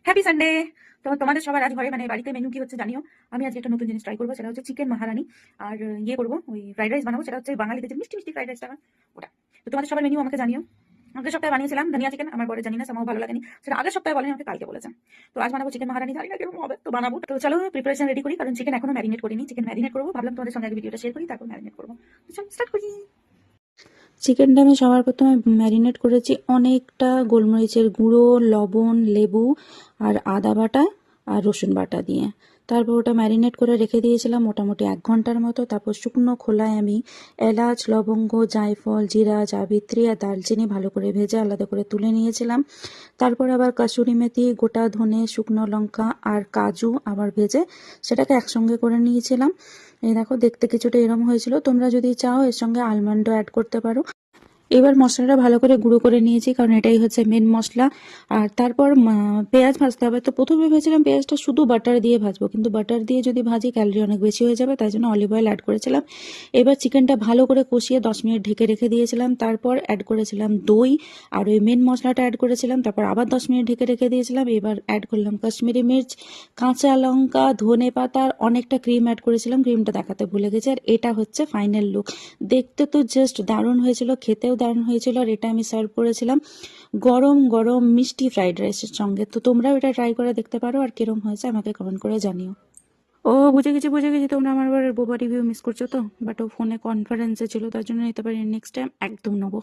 Happy Sunday. তো তোমাদের সবার আজ ঘরে মানে বাড়িতে মেনু কি হচ্ছে জানিও। আমি আজকে একটা নতুন জিনিস ট্রাই করবো, সেটা হচ্ছে চিকেন মাহারানি। আর ইয়ে করবো, ওই ফ্রাইড রাইস বানাবো, সেটা হচ্ছে বাঙালিদের যে মিষ্টি মিষ্টি ফ্রাইড রাইসটা ওটা। তো তোমাদের সবার মেনু আমাকে জানিও। আগের সপ্তাহে বানিয়েছিলাম ধনিয়া চিকেন, আমার বরে জানি না সামাও ভালো লাগেনি, সেটা আগের সপ্তাহে বলেনি, আমাকে কালকে বলেছেন। তো আজ বানাবো চিকেন মাহারানি, জানি না কিরকম হবে, তো বানাবো। তো চলো প্রিপারেশন রেডি করি, কারণ চিকেন এখনো ম্যারিনেট করিনি। চিকেন ম্যারিনেট করবো, ভাবলাম তোমাদের সঙ্গে আগে ভিডিওটা শেয়ার করি, তারপর ম্যারিনেট করবো। তো চলো স্টার্ট করি। চিকেনটা আমি সবার প্রথমে ম্যারিনেট করেছি অনেকটা গোলমরিচের গুঁড়ো, লবণ, লেবু আর আদা বাটা আর রসুন বাটা দিয়ে। তারপর ওটা ম্যারিনেট করে রেখে দিয়েছিলাম মোটামুটি 1 ঘন্টার মতো। তারপর শুকনো খোলায় আমি এলাচ, লবঙ্গ, জায়ফল, জিরা, জাবিত্রি আর দালচিনি ভালো করে ভেজে আলাদা করে তুলে নিয়েছিলাম। তারপর আবার কাসুরি মেথি, গোটা ধনে, শুকনো লঙ্কা আর কাজু আবার ভেজে সেটাকে একসঙ্গে করে নিয়েছিলাম। এই দেখো, দেখতে কিছুটা এরম হয়েছিল। তোমরা যদি চাও এর সঙ্গে আলমন্ডও অ্যাড করতে পারো। এবার মশলাটা ভালো করে গুঁড়ো করে নিয়েছি, কারণ এটাই হচ্ছে মেন মশলা। আর তারপর পেঁয়াজ ভাজতে হবে। তো প্রথমে ভেবেছিলাম পেঁয়াজটা শুধু বাটার দিয়ে ভাজবো, কিন্তু বাটার দিয়ে যদি ভাজি ক্যালোরি অনেক বেশি হয়ে যাবে, তাই জন্য অলিভ অয়েল অ্যাড করেছিলাম। এবার চিকেনটা ভালো করে কষিয়ে 10 মিনিট ঢেকে রেখে দিয়েছিলাম। তারপর অ্যাড করেছিলাম দই আর ওই মেন মশলাটা অ্যাড করেছিলাম। তারপর আবার 10 মিনিট ঢেকে রেখে দিয়েছিলাম। এবার অ্যাড করলাম কাশ্মীরি মির্চ, কাঁচা লঙ্কা, ধনে পাতা আর অনেকটা ক্রিম অ্যাড করেছিলাম। ক্রিমটা দেখাতে ভুলে গেছি। আর এটা হচ্ছে ফাইনাল লুক। দেখতে তো জাস্ট দারুণ হয়েছিল, খেতেও দারুণ হয়েছিল। আর এটা আমি সার্ভ করেছিলাম গরম গরম মিষ্টি ফ্রাইড রাইসের সঙ্গে। তো তোমরাও এটা ট্রাই করে দেখতে পারো, আর কিরম হয়েছে আমাকে কমেন্ট করে জানিও। ও, বুঝে গেছি তোমরা আমার বোবা রিভিউ মিস করছো তো, বাট ও ফোনে কনফারেন্সে ছিল, তার জন্য নিতে পারি। নেক্সট টাইম একদম নেবো।